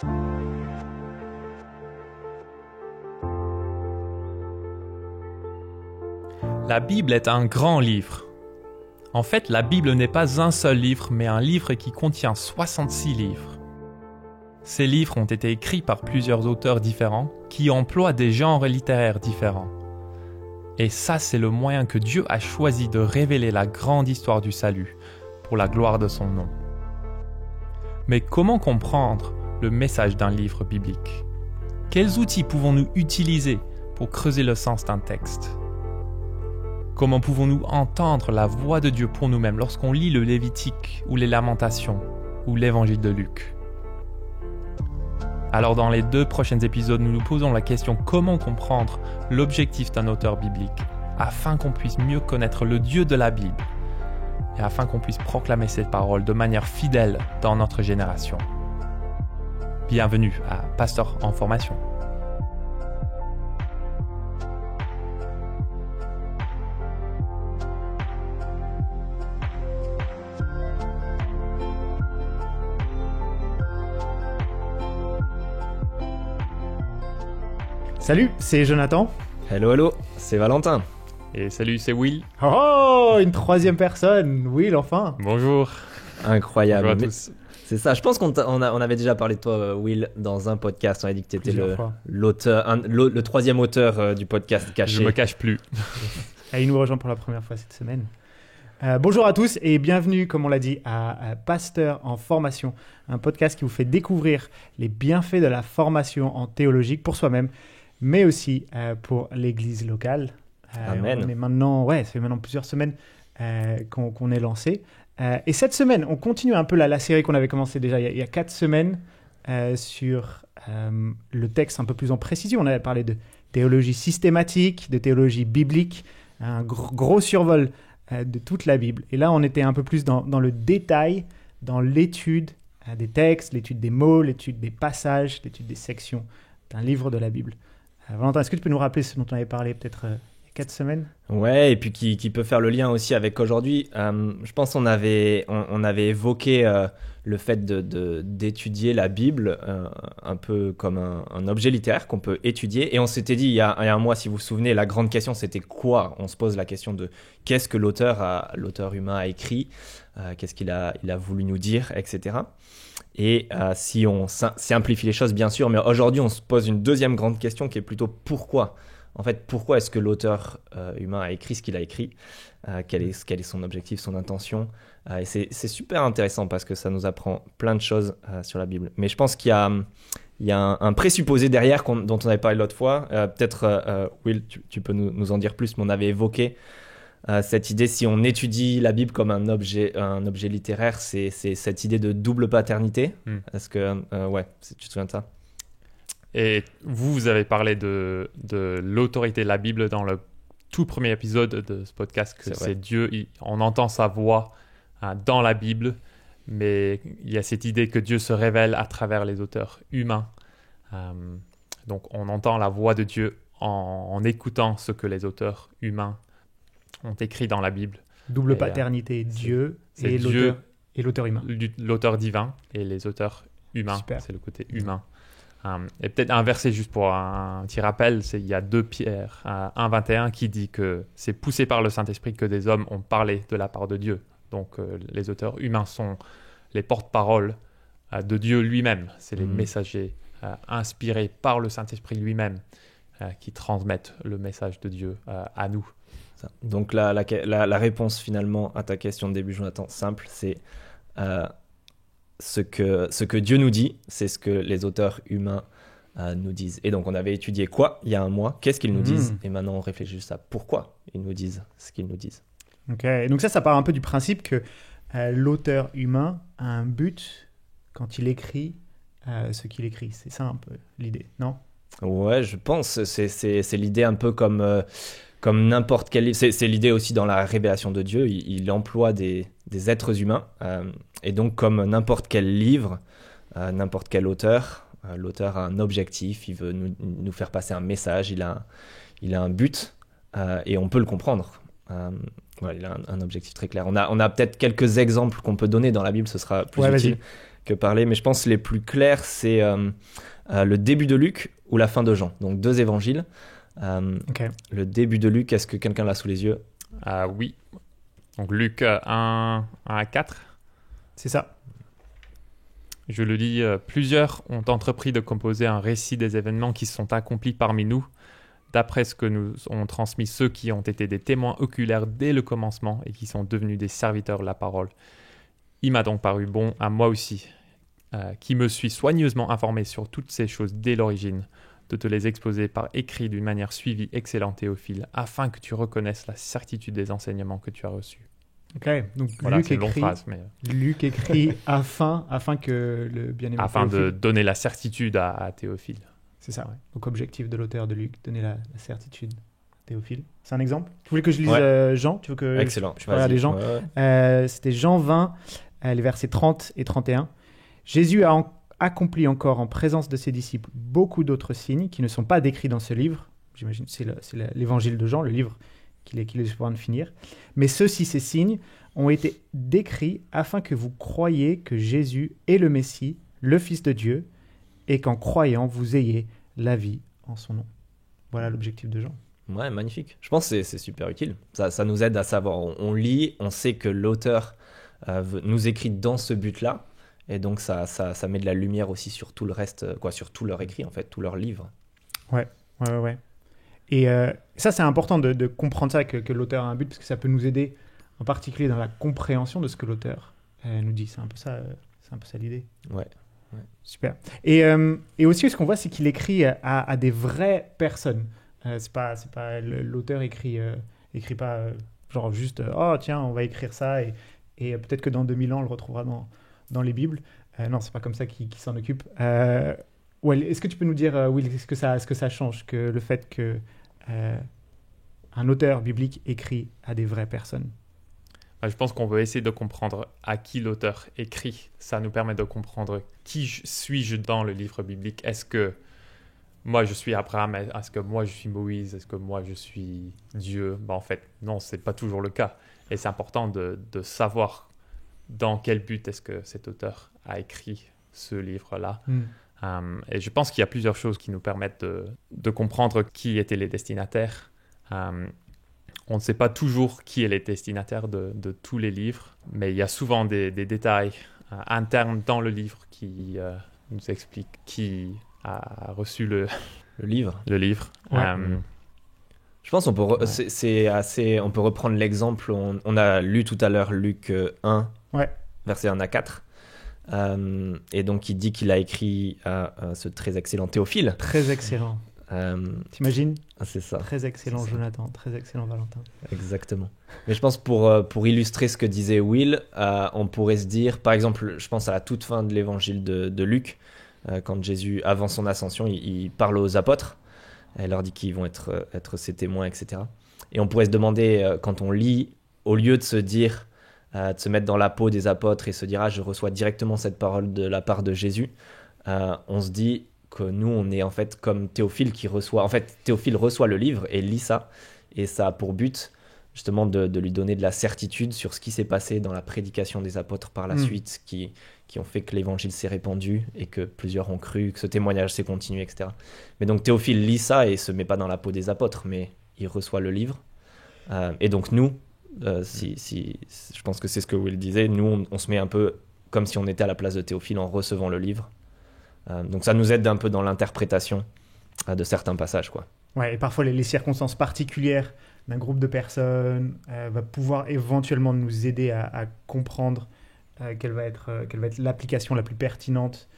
La Bible est un grand livre. En fait, la Bible n'est pas un seul livre, mais un livre qui contient 66 livres. Ces livres ont été écrits par plusieurs auteurs différents qui emploient des genres littéraires différents. Et ça, c'est le moyen que Dieu a choisi de révéler la grande histoire du salut pour la gloire de son nom. Mais comment comprendre le message d'un livre biblique? Quels outils pouvons-nous utiliser pour creuser le sens d'un texte? Comment pouvons-nous entendre la voix de Dieu pour nous-mêmes lorsqu'on lit le Lévitique ou les Lamentations ou l'Évangile de Luc? Alors dans les 2 prochains épisodes, nous nous posons la question comment comprendre l'objectif d'un auteur biblique afin qu'on puisse mieux connaître le Dieu de la Bible et afin qu'on puisse proclamer ses paroles de manière fidèle dans notre génération. Bienvenue à Pasteur en formation. Salut, c'est Jonathan. Hello, c'est Valentin. Et salut, c'est Will. Oh, une 3e personne, Will, enfin. Bonjour. Incroyable. Bonjour à tous. C'est ça, je pense qu'on avait déjà parlé de toi, Will, dans un podcast. On a dit que tu étais le 3e auteur du podcast Caché. Je me cache plus. Et il nous rejoint pour la première fois cette semaine. Bonjour à tous et bienvenue, comme on l'a dit, à Pasteur en formation, un podcast qui vous fait découvrir les bienfaits de la formation en théologie pour soi-même, mais aussi pour l'église locale. Amen. On est maintenant, ça fait maintenant plusieurs semaines qu'on est lancé. Et cette semaine, on continue un peu la série qu'on avait commencé déjà il y a 4 semaines sur le texte un peu plus en précision. On avait parlé de théologie systématique, de théologie biblique, un gros survol de toute la Bible. Et là, on était un peu plus dans le détail, dans l'étude des textes, l'étude des mots, l'étude des passages, l'étude des sections d'un livre de la Bible. Valentin, est-ce que tu peux nous rappeler ce dont on avait parlé peut-être il y a 4 semaines? Ouais, et puis qui peut faire le lien aussi avec aujourd'hui. Je pense qu'on avait évoqué le fait d'étudier la Bible un peu comme un objet littéraire qu'on peut étudier. Et on s'était dit il y a un mois, si vous vous souvenez, la grande question c'était quoi? On se pose la question de qu'est-ce que l'auteur humain a écrit, qu'est-ce qu'il a voulu nous dire, etc. Et si on simplifie les choses, bien sûr, mais aujourd'hui, on se pose une deuxième grande question qui est plutôt pourquoi? En fait, pourquoi est-ce que l'auteur humain a écrit ce qu'il a écrit? Quel est son objectif, son intention? Et c'est super intéressant parce que ça nous apprend plein de choses sur la Bible. Mais je pense qu'il y a un présupposé derrière dont on avait parlé l'autre fois. Peut-être, Will, tu peux nous en dire plus, mais on avait évoqué cette idée, si on étudie la Bible comme un objet littéraire, c'est cette idée de double paternité. Est-ce que, tu te souviens de ça? Et vous avez parlé de l'autorité de la Bible dans le tout premier épisode de ce podcast, que c'est Dieu, on entend sa voix dans la Bible, mais il y a cette idée que Dieu se révèle à travers les auteurs humains. Donc on entend la voix de Dieu en écoutant ce que les auteurs humains ont écrit dans la Bible. Double paternité, Dieu et l'auteur humain. L'auteur divin et les auteurs humains. Super. C'est le côté humain. Et peut-être un verset juste pour un petit rappel, il y a 2 Pierre 1,21 qui dit que c'est poussé par le Saint-Esprit que des hommes ont parlé de la part de Dieu. Donc les auteurs humains sont les porte-paroles de Dieu lui-même. C'est les messagers inspirés par le Saint-Esprit lui-même qui transmettent le message de Dieu à nous. Donc la réponse finalement à ta question de début, Jonathan, simple, c'est ce que Dieu nous dit, c'est ce que les auteurs humains nous disent. Et donc on avait étudié quoi il y a un mois, qu'est-ce qu'ils nous disent, et maintenant on réfléchit juste à pourquoi ils nous disent ce qu'ils nous disent. Ok, et donc ça part un peu du principe que l'auteur humain a un but quand il écrit ce qu'il écrit. C'est ça un peu l'idée, non? Ouais, je pense, c'est l'idée un peu comme n'importe quel livre. C'est l'idée aussi dans la révélation de Dieu. Il emploie des êtres humains. Et donc, comme n'importe quel livre, n'importe quel auteur, l'auteur a un objectif. Il veut nous faire passer un message. Il a un but. Et on peut le comprendre. Il a un objectif très clair. On a peut-être quelques exemples qu'on peut donner dans la Bible, ce sera plus utile que parler, mais je pense que les plus clairs, c'est le début de Luc ou la fin de Jean, donc 2 évangiles. Le début de Luc, est-ce que quelqu'un l'a sous les yeux? Oui. Donc Luc 1 à 4. C'est ça. Je le lis, plusieurs ont entrepris de composer un récit des événements qui se sont accomplis parmi nous, d'après ce que nous ont transmis ceux qui ont été des témoins oculaires dès le commencement et qui sont devenus des serviteurs de la parole. Il m'a donc paru bon à moi aussi, qui me suis soigneusement informé sur toutes ces choses dès l'origine, de te les exposer par écrit d'une manière suivie, excellente Théophile, afin que tu reconnaisses la certitude des enseignements que tu as reçus. Ok, donc voilà, c'est une longue phrase, mais... Luc écrit afin que le bien-aimé afin Théophile... de donner la certitude à Théophile. C'est ça, ouais. Donc objectif de l'auteur de Luc, donner la certitude à Théophile. C'est un exemple? Tu voulais que je lise Jean? Tu veux que Excellent. je parle des Jean? C'était Jean 20, les versets 30 et 31. Jésus a accompli encore en présence de ses disciples beaucoup d'autres signes qui ne sont pas décrits dans ce livre. J'imagine c'est l'évangile de Jean, le livre qu'il est sur le point de finir. Mais ceux-ci, ces signes, ont été décrits afin que vous croyiez que Jésus est le Messie, le Fils de Dieu, et qu'en croyant, vous ayez la vie en son nom. Voilà l'objectif de Jean. Ouais, magnifique. Je pense que c'est super utile. Ça nous aide à savoir. On lit, on sait que l'auteur nous écrit dans ce but-là, et donc ça met de la lumière aussi sur tout le reste, sur tout leur écrit, en fait, tout leur livre. Ouais. Et ça, c'est important de comprendre ça, que l'auteur a un but, parce que ça peut nous aider, en particulier dans la compréhension de ce que l'auteur nous dit. C'est un peu ça l'idée. Ouais. Super. Et aussi, ce qu'on voit, c'est qu'il écrit à des vraies personnes. C'est pas l'auteur écrit pas genre juste oh tiens, on va écrire ça et peut-être que dans 2000 ans on le retrouvera dans les Bibles. Non, c'est pas comme ça qu'il s'en occupe. Est-ce que tu peux nous dire Will, est-ce que ça change que le fait que un auteur biblique écrit à des vraies personnes? Je pense qu'on veut essayer de comprendre à qui l'auteur écrit. Ça nous permet de comprendre qui suis-je dans le livre biblique. Est-ce que moi je suis Abraham? Est-ce que moi je suis Moïse? Est-ce que moi je suis Dieu? En fait, non, c'est pas toujours le cas. Et c'est important de savoir dans quel but est-ce que cet auteur a écrit ce livre-là. Et je pense qu'il y a plusieurs choses qui nous permettent de comprendre qui étaient les destinataires. On ne sait pas toujours qui est le destinataire de tous les livres, mais il y a souvent des détails internes dans le livre qui nous expliquent qui a reçu le livre. Ouais. Je pense qu'on peut, on peut reprendre l'exemple. On a lu tout à l'heure Luc 1, versets 1 à 4. Et donc il dit qu'il a écrit à ce très excellent Théophile. Très excellent. T'imagines? C'est ça. Très excellent Jonathan, très excellent Valentin. Exactement. Mais je pense pour illustrer ce que disait Will, on pourrait se dire, par exemple, je pense à la toute fin de l'évangile de Luc, quand Jésus, avant son ascension, il parle aux apôtres, il leur dit qu'ils vont être ses témoins, etc. Et on pourrait se demander, quand on lit, au lieu de se dire, de se mettre dans la peau des apôtres et se dire, je reçois directement cette parole de la part de Jésus, on se dit que nous, on est en fait comme Théophile qui reçoit... En fait, Théophile reçoit le livre et lit ça, et ça a pour but justement de lui donner de la certitude sur ce qui s'est passé dans la prédication des apôtres par la suite, qui ont fait que l'évangile s'est répandu et que plusieurs ont cru, que ce témoignage s'est continué, etc. Mais donc Théophile lit ça et se met pas dans la peau des apôtres, mais il reçoit le livre. Et donc nous, je pense que c'est ce que Will disait, nous on se met un peu comme si on était à la place de Théophile en recevant le livre. Donc ça nous aide un peu dans l'interprétation de certains passages, quoi. Ouais, et parfois les circonstances particulières d'un groupe de personnes va pouvoir éventuellement nous aider à comprendre quelle va être l'application la plus pertinente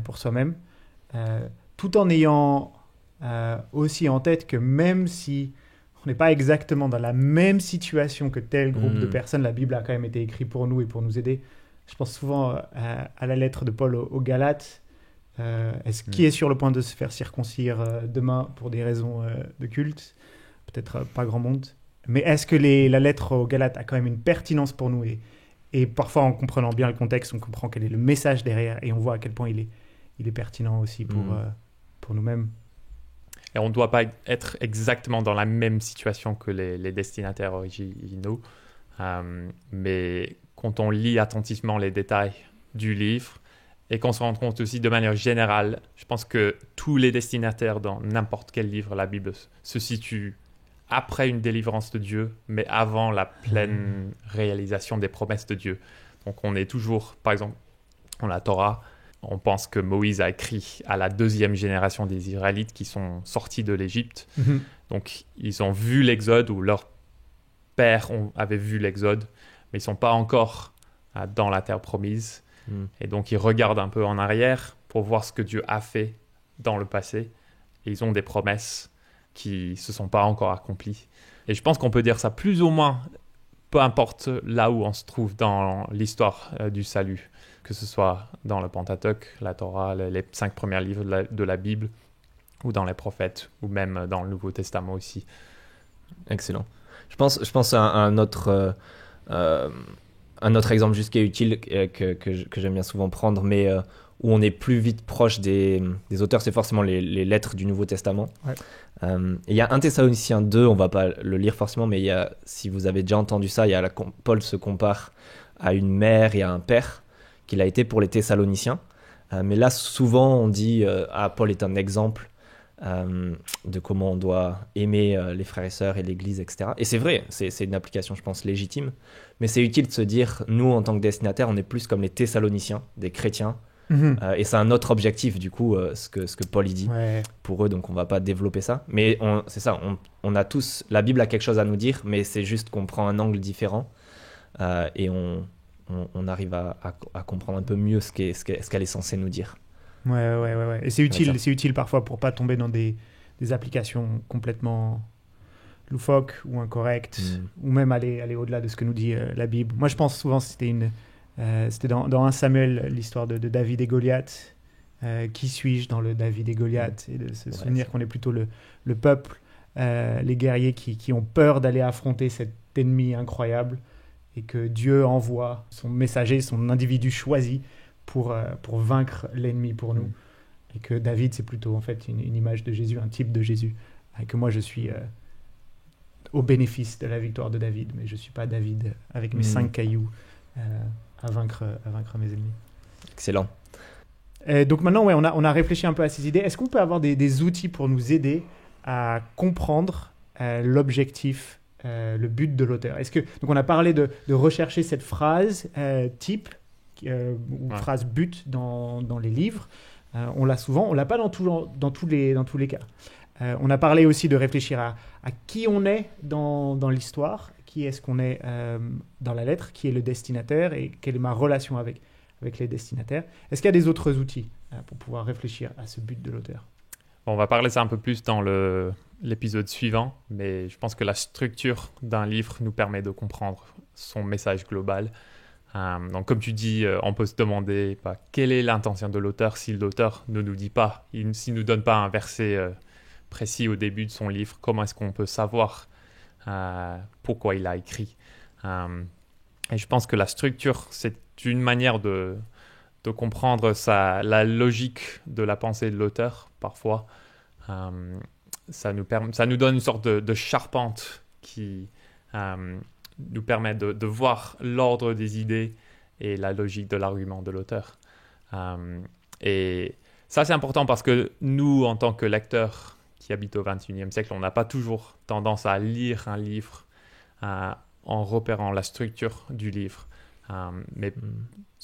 pour soi-même, tout en ayant aussi en tête que même si on n'est pas exactement dans la même situation que tel groupe de personnes, la Bible a quand même été écrite pour nous et pour nous aider. Je pense souvent à la lettre de Paul aux Galates. Qui est sur le point de se faire circoncire demain pour des raisons de culte? Peut-être pas grand monde. Mais est-ce que la lettre aux Galates a quand même une pertinence pour nous et parfois, en comprenant bien le contexte, on comprend quel est le message derrière et on voit à quel point il est pertinent aussi pour nous-mêmes. Et on ne doit pas être exactement dans la même situation que les destinataires originaux. Mais quand on lit attentivement les détails du livre et qu'on se rend compte aussi de manière générale, je pense que tous les destinataires dans n'importe quel livre, la Bible, se situent après une délivrance de Dieu, mais avant la pleine réalisation des promesses de Dieu. Donc on est toujours, par exemple, dans la Torah, on pense que Moïse a écrit à la 2e génération des Israélites qui sont sortis de l'Égypte. Donc ils ont vu l'Exode, ou leurs pères avaient vu l'Exode, mais ils ne sont pas encore dans la terre promise. Et donc ils regardent un peu en arrière pour voir ce que Dieu a fait dans le passé. Et ils ont des promesses qui ne se sont pas encore accomplies. Et je pense qu'on peut dire ça plus ou moins, peu importe là où on se trouve dans l'histoire du salut, que ce soit dans le Pentateuque, la Torah, les 5 premiers livres de la Bible, ou dans les prophètes, ou même dans le Nouveau Testament aussi. Excellent. Je pense à un autre exemple juste qui est utile, que j'aime bien souvent prendre, mais où on est plus vite proche des auteurs, c'est forcément les lettres du Nouveau Testament. Ouais. Il y a 1 Thessaloniciens 2, on ne va pas le lire forcément, mais si vous avez déjà entendu ça, Paul se compare à une mère et à un père qu'il a été pour les Thessaloniciens. Mais là, souvent, on dit Paul est un exemple de comment on doit aimer les frères et sœurs et l'Église, etc. Et c'est vrai, c'est une application, je pense, légitime. Mais c'est utile de se dire, nous, en tant que destinataires, on est plus comme les Thessaloniciens, des chrétiens. Et c'est un autre objectif, du coup, ce que Paul y dit pour eux, donc on va pas développer ça. Mais c'est ça, on a tous, la Bible a quelque chose à nous dire, mais c'est juste qu'on prend un angle différent et on arrive à comprendre un peu mieux ce qu'elle est censée nous dire. Ouais. Et c'est utile parfois pour pas tomber dans des applications complètement loufoques ou incorrectes, ou même aller au-delà de ce que nous dit la Bible. Moi, je pense souvent c'était dans 1 Samuel, l'histoire de David et Goliath. Qui suis-je dans le David et Goliath? Et de se souvenir qu'on est plutôt le peuple, les guerriers qui ont peur d'aller affronter cet ennemi incroyable, et que Dieu envoie son messager, son individu choisi pour vaincre l'ennemi pour nous. Et que David, c'est plutôt en fait une image de Jésus, un type de Jésus. Et que moi, je suis au bénéfice de la victoire de David, mais je ne suis pas David avec mes 5 cailloux à vaincre mes ennemis. Excellent. Donc maintenant, on a réfléchi un peu à ces idées. Est-ce qu'on peut avoir des outils pour nous aider à comprendre l'objectif, le but de l'auteur? Donc on a parlé de rechercher cette phrase type ou phrase but dans les livres. On l'a souvent, on l'a pas dans tous les cas. On a parlé aussi de réfléchir à qui on est dans l'histoire, qui est-ce qu'on est dans la lettre, qui est le destinataire et quelle est ma relation avec les destinataires. Est-ce qu'il y a des autres outils pour pouvoir réfléchir à ce but de l'auteur? On va parler ça un peu plus dans l'épisode suivant, mais je pense que la structure d'un livre nous permet de comprendre son message global. Donc comme tu dis, on peut se demander quelle est l'intention de l'auteur si l'auteur ne nous dit pas, s'il ne nous donne pas un verset précis au début de son livre, comment est-ce qu'on peut savoir pourquoi il a écrit. Et je pense que la structure, c'est une manière de comprendre la logique de la pensée de l'auteur, parfois. Ça nous donne une sorte de charpente qui nous permet de voir l'ordre des idées et la logique de l'argument de l'auteur. Et ça, c'est important parce que nous, en tant que lecteurs qui habitent au XXIe siècle, on n'a pas toujours tendance à lire un livre en repérant la structure du livre.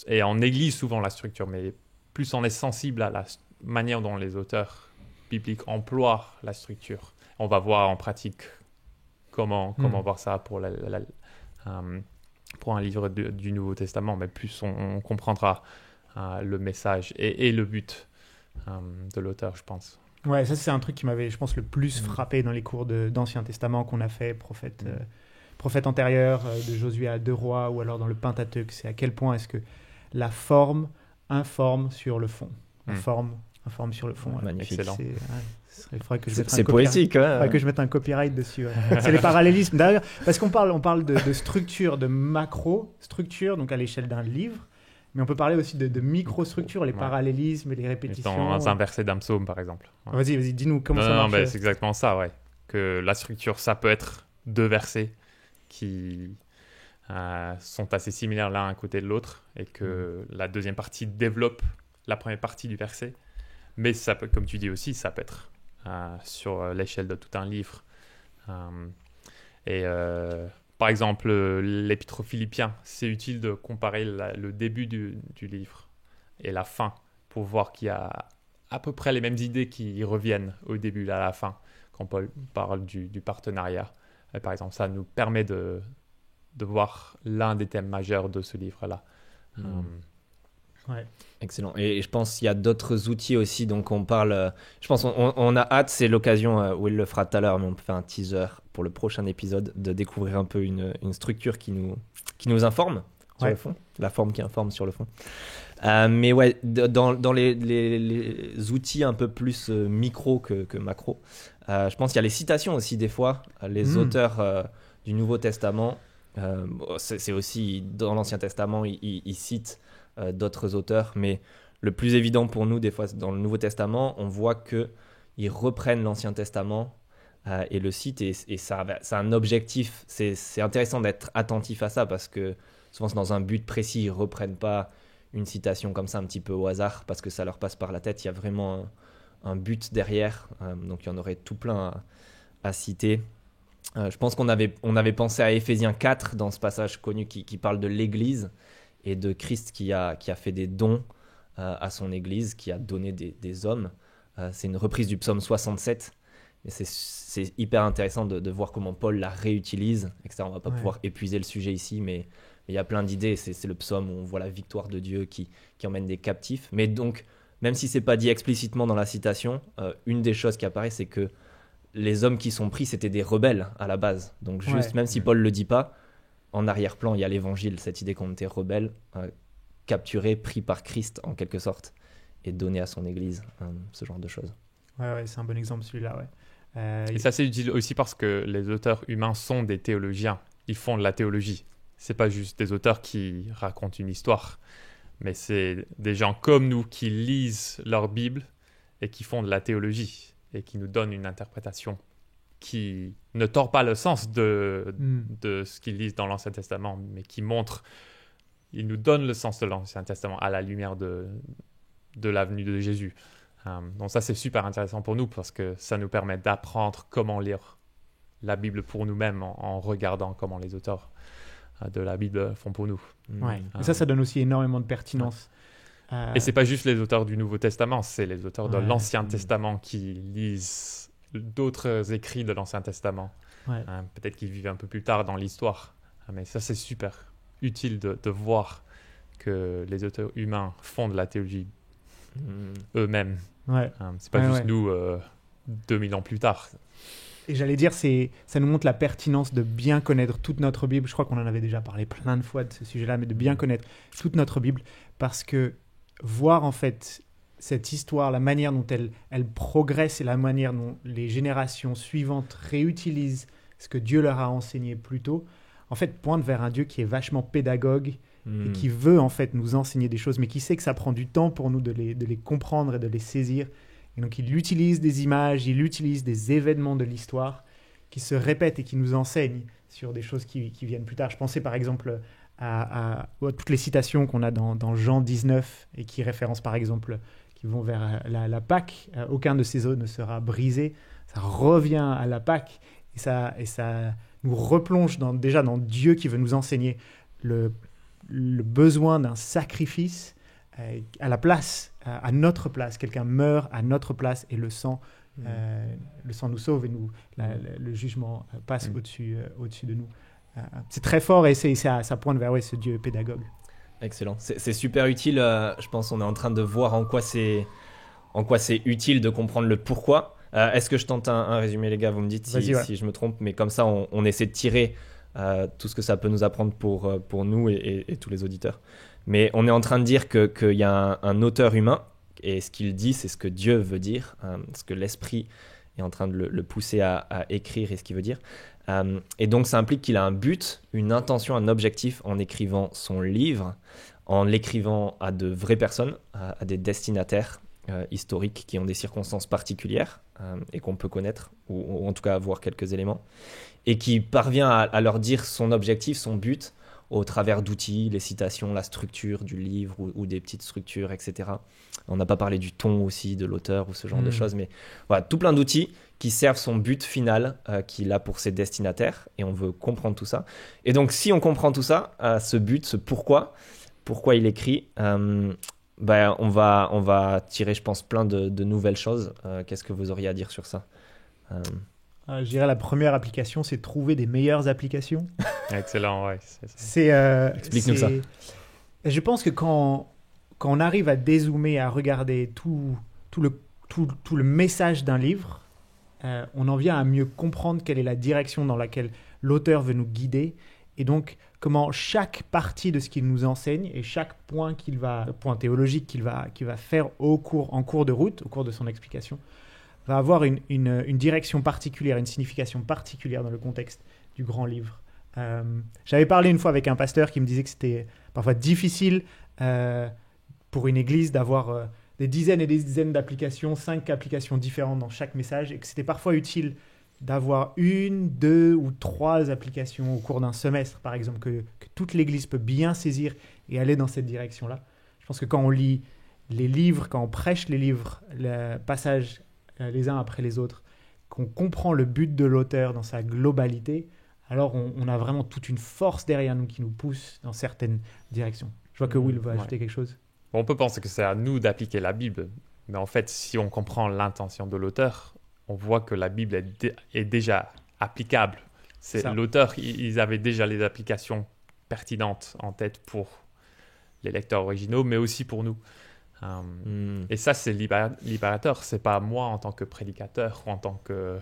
Et on néglige souvent la structure, mais plus on est sensible à la manière dont les auteurs bibliques emploient la structure. On va voir en pratique comment voir ça pour un livre du Nouveau Testament, mais plus on comprendra le message et le but de l'auteur, je pense. Ouais, ça c'est un truc qui m'avait, je pense, le plus frappé dans les cours d'Ancien Testament qu'on a fait, prophète antérieur, de Josué à 2 Rois, ou alors dans le Pentateuque. C'est à quel point est-ce que la forme informe sur le fond. La forme informe sur le fond. Ouais, magnifique. Excellent. C'est poétique. Il faudrait que je mette un copyright dessus. Ouais. C'est les parallélismes. D'ailleurs, parce qu'on parle de structure, de macro-structure, donc à l'échelle d'un livre, mais on peut parler aussi de microstructures, les Ouais. parallélismes, les répétitions. Dans un verset d'un psaume, par exemple. Ouais. Vas-y, dis-nous comment ça Non, marche. ben, c'est exactement ça, ouais. Que la structure, ça peut être 2 versets qui sont assez similaires l'un à côté de l'autre et que la deuxième partie développe la première partie du verset. Mais ça peut, comme tu dis aussi, ça peut être sur l'échelle de tout un livre. Par exemple, l'épître aux Philippiens, c'est utile de comparer le début du livre et la fin pour voir qu'il y a à peu près les mêmes idées qui reviennent au début et à la fin quand Paul parle du partenariat. Et par exemple, ça nous permet de voir l'un des thèmes majeurs de ce livre-là. Ouais. Excellent. Et je pense qu'il y a d'autres outils aussi. Donc, on parle. Je pense on a hâte, c'est l'occasion, Will le fera tout à l'heure, mais on peut faire un teaser pour le prochain épisode, de découvrir un peu une structure qui nous informe sur le fond, la forme qui informe sur le fond. Mais ouais, dans les outils un peu plus micro que macro, je pense qu'il y a les citations aussi, des fois. Les auteurs du Nouveau Testament, c'est aussi dans l'Ancien Testament, ils citent d'autres auteurs, mais le plus évident pour nous, des fois, dans le Nouveau Testament, on voit qu'ils reprennent l'Ancien Testament et le citent, et ça a un objectif. C'est intéressant d'être attentif à ça, parce que souvent, c'est dans un but précis. Ils ne reprennent pas une citation comme ça, un petit peu au hasard, parce que ça leur passe par la tête. Il y a vraiment un but derrière, donc il y en aurait tout plein à citer. Je pense qu'on avait pensé à Éphésiens 4, dans ce passage connu qui parle de l'Église, et de Christ qui a fait des dons à son Église, qui a donné des hommes. C'est une reprise du psaume 67. Et c'est hyper intéressant de voir comment Paul la réutilise, etc. On ne va pas pouvoir épuiser le sujet ici, mais il y a plein d'idées. C'est le psaume où on voit la victoire de Dieu qui emmène des captifs. Mais donc, même si ce n'est pas dit explicitement dans la citation, une des choses qui apparaît, c'est que les hommes qui sont pris, c'était des rebelles à la base. Donc juste, même si Paul ne le dit pas, en arrière-plan, il y a l'évangile, cette idée qu'on était rebelles, capturés, pris par Christ en quelque sorte, et donné à son Église, ce genre de choses. Ouais, c'est un bon exemple celui-là, ouais. Et ça, c'est utile aussi parce que les auteurs humains sont des théologiens. Ils font de la théologie. C'est pas juste des auteurs qui racontent une histoire, mais c'est des gens comme nous qui lisent leur Bible et qui font de la théologie et qui nous donnent une interprétation qui ne tord pas le sens de ce qu'ils lisent dans l'Ancien Testament, mais qui montre, ils nous donnent le sens de l'Ancien Testament à la lumière de la venue de Jésus. Donc ça, c'est super intéressant pour nous parce que ça nous permet d'apprendre comment lire la Bible pour nous-mêmes en regardant comment les auteurs de la Bible font pour nous. Ouais. Et ça donne aussi énormément de pertinence. Et c'est pas juste les auteurs du Nouveau Testament, c'est les auteurs de l'Ancien Testament qui lisent d'autres écrits de l'Ancien Testament. Peut-être qu'ils vivent un peu plus tard dans l'histoire. Mais ça, c'est super utile de voir que les auteurs humains font de la théologie eux-mêmes. C'est pas juste nous 2000 ans plus tard. Et j'allais dire, ça nous montre la pertinence de bien connaître toute notre Bible. Je crois qu'on en avait déjà parlé plein de fois de ce sujet-là, mais de bien connaître toute notre Bible, parce que voir en fait cette histoire, la manière dont elle progresse et la manière dont les générations suivantes réutilisent ce que Dieu leur a enseigné plus tôt, en fait, pointe vers un Dieu qui est vachement pédagogue et qui veut en fait nous enseigner des choses, mais qui sait que ça prend du temps pour nous de les comprendre et de les saisir. Et donc, il utilise des images, il utilise des événements de l'histoire qui se répètent et qui nous enseignent sur des choses qui viennent plus tard. Je pensais par exemple à toutes les citations qu'on a dans Jean 19 et qui référencent par exemple, qui vont vers la Pâque. Aucun de ces os ne sera brisé. Ça revient à la Pâque et ça nous replonge déjà dans Dieu qui veut nous enseigner le besoin d'un sacrifice à la place, à notre place. Quelqu'un meurt à notre place et le sang nous sauve et le jugement passe au-dessus de nous. C'est très fort et ça pointe vers ce Dieu pédagogue. Excellent. C'est super utile. Je pense qu'on est en train de voir en quoi c'est utile de comprendre le pourquoi. Est-ce que je tente un résumé, les gars? Vous me dites si je me trompe, mais comme ça, on essaie de tirer tout ce que ça peut nous apprendre pour nous et tous les auditeurs. Mais on est en train de dire qu'il y a un auteur humain, et ce qu'il dit, c'est ce que Dieu veut dire, ce que l'Esprit est en train de le pousser à écrire et ce qu'il veut dire. Et donc, ça implique qu'il a un but, une intention, un objectif en écrivant son livre. en l'écrivant à de vraies personnes, à des destinataires historiques qui ont des circonstances particulières et qu'on peut connaître, ou en tout cas avoir quelques éléments, et qui parvient à leur dire son objectif, son but, au travers d'outils, les citations, la structure du livre ou des petites structures, etc. On n'a pas parlé du ton aussi, de l'auteur ou ce genre de choses, mais voilà, tout plein d'outils qui servent son but final qu'il a pour ses destinataires, et on veut comprendre tout ça. Et donc, si on comprend tout ça, ce but, ce pourquoi il écrit, on va tirer, je pense, plein de nouvelles choses. Qu'est-ce que vous auriez à dire sur ça? Je dirais la première application, c'est de trouver des meilleures applications. Excellent, ouais. C'est ça. Explique-nous ça. Je pense que quand on arrive à dézoomer, à regarder tout le message d'un livre, on en vient à mieux comprendre quelle est la direction dans laquelle l'auteur veut nous guider, et donc comment chaque partie de ce qu'il nous enseigne et chaque point théologique qu'il va faire en cours de route, au cours de son explication, va avoir une direction particulière, une signification particulière dans le contexte du grand livre. J'avais parlé une fois avec un pasteur qui me disait que c'était parfois difficile pour une église d'avoir des dizaines et des dizaines d'applications, 5 applications différentes dans chaque message, et que c'était parfois utile d'avoir 1, 2 ou 3 applications au cours d'un semestre, par exemple, que toute l'église peut bien saisir et aller dans cette direction-là. Je pense que quand on lit les livres, quand on prêche les livres, le passage les uns après les autres, qu'on comprend le but de l'auteur dans sa globalité, alors on a vraiment toute une force derrière nous qui nous pousse dans certaines directions. Je vois que Will va ajouter quelque chose. On peut penser que c'est à nous d'appliquer la Bible, mais en fait, si on comprend l'intention de l'auteur, on voit que la Bible est déjà applicable. L'auteur, ils avaient déjà les applications pertinentes en tête pour les lecteurs originaux, mais aussi pour nous. Et ça, c'est libérateur. C'est pas moi en tant que prédicateur ou en tant que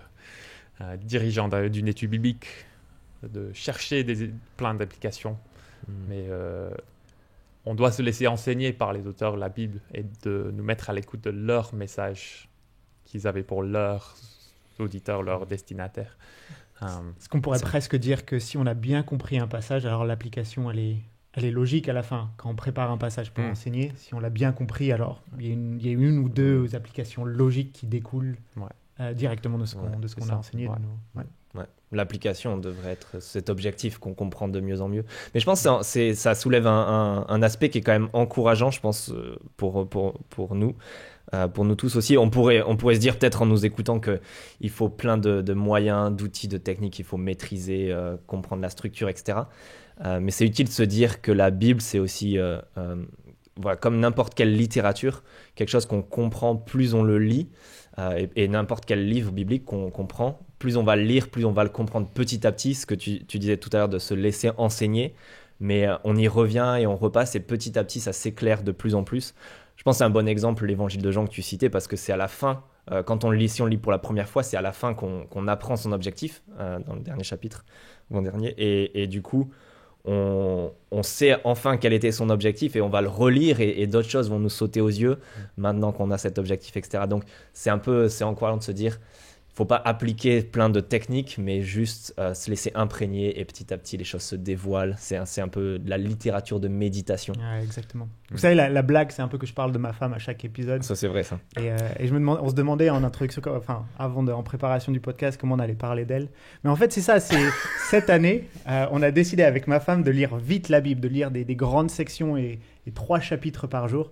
dirigeant d'une étude biblique de chercher plein d'applications. Mais on doit se laisser enseigner par les auteurs de la Bible et de nous mettre à l'écoute de leur message qu'ils avaient pour leurs auditeurs, leurs destinataires. Ce qu'on pourrait presque dire que si on a bien compris un passage, alors l'application, elle est logique à la fin. Quand on prépare un passage pour enseigner, si on l'a bien compris, alors il y a une ou deux applications logiques qui découlent directement de ce qu'on a enseigné. L'application devrait être cet objectif qu'on comprend de mieux en mieux. Mais je pense que ça soulève un aspect qui est quand même encourageant, je pense, pour nous. Pour nous tous aussi, on pourrait se dire peut-être en nous écoutant qu'il faut plein de moyens, d'outils, de techniques, il faut maîtriser, comprendre la structure, etc. Mais c'est utile de se dire que la Bible, c'est aussi, comme n'importe quelle littérature, quelque chose qu'on comprend plus on le lit, et n'importe quel livre biblique qu'on comprend, plus on va le lire, plus on va le comprendre petit à petit, ce que tu disais tout à l'heure de se laisser enseigner, mais on y revient et on repasse, et petit à petit, ça s'éclaire de plus en plus. Je pense que c'est un bon exemple, l'évangile de Jean que tu citais, parce que c'est à la fin, quand si on le lit pour la première fois, c'est à la fin qu'on apprend son objectif, dans le dernier chapitre, avant-dernier, et du coup, on sait enfin quel était son objectif, et on va le relire, et d'autres choses vont nous sauter aux yeux, maintenant qu'on a cet objectif, etc. Donc, c'est encourageant de se dire, il ne faut pas appliquer plein de techniques, mais juste se laisser imprégner, et petit à petit, les choses se dévoilent. C'est un peu de la littérature de méditation. Ouais, exactement. Vous savez, la blague, c'est un peu que je parle de ma femme à chaque épisode. Ça, c'est vrai, ça. Et on se demandait en introduction, en préparation du podcast, comment on allait parler d'elle. Mais en fait, c'est ça. Cette année, on a décidé avec ma femme de lire vite la Bible, de lire des grandes sections et 3 chapitres par jour.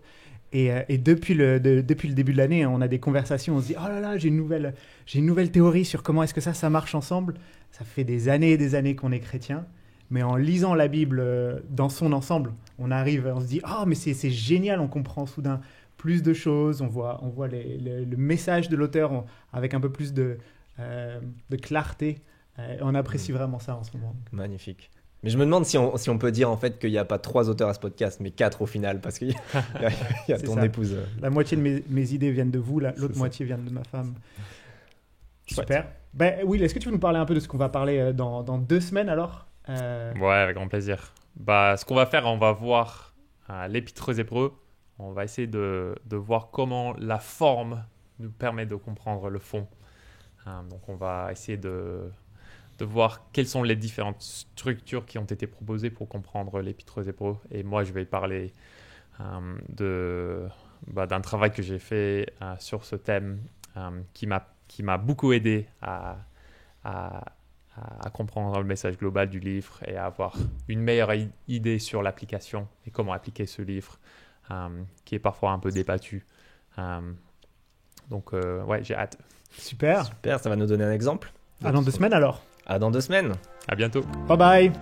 Et depuis le début de l'année, on a des conversations, on se dit « Oh là là, j'ai une nouvelle théorie sur comment est-ce que ça marche ensemble. » Ça fait des années qu'on est chrétien, mais en lisant la Bible dans son ensemble, on se dit « Oh, mais c'est génial, on comprend soudain plus de choses, on voit le message de l'auteur avec un peu plus de clarté. » On apprécie vraiment ça en ce moment. Magnifique. Mais je me demande si on peut dire en fait qu'il n'y a pas 3 auteurs à ce podcast, mais 4 au final, parce qu'il y a ton épouse. La moitié de mes idées viennent de vous, l'autre moitié vient de ma femme. Super. Will, est-ce que tu veux nous parler un peu de ce qu'on va parler dans 2 semaines alors Ouais, avec grand plaisir. Ce qu'on va faire, on va voir l'Épître aux Hébreux. On va essayer de voir comment la forme nous permet de comprendre le fond. Donc on va essayer de de voir quelles sont les différentes structures qui ont été proposées pour comprendre l'Épître aux Hébreux. Et moi, je vais parler d'un travail que j'ai fait sur ce thème qui m'a beaucoup aidé à comprendre le message global du livre et à avoir une meilleure idée sur l'application et comment appliquer ce livre qui est parfois un peu débattu. Donc, j'ai hâte. Super. Super, ça va nous donner un exemple. À dans 2 semaines alors. À dans 2 semaines. À bientôt. Bye bye.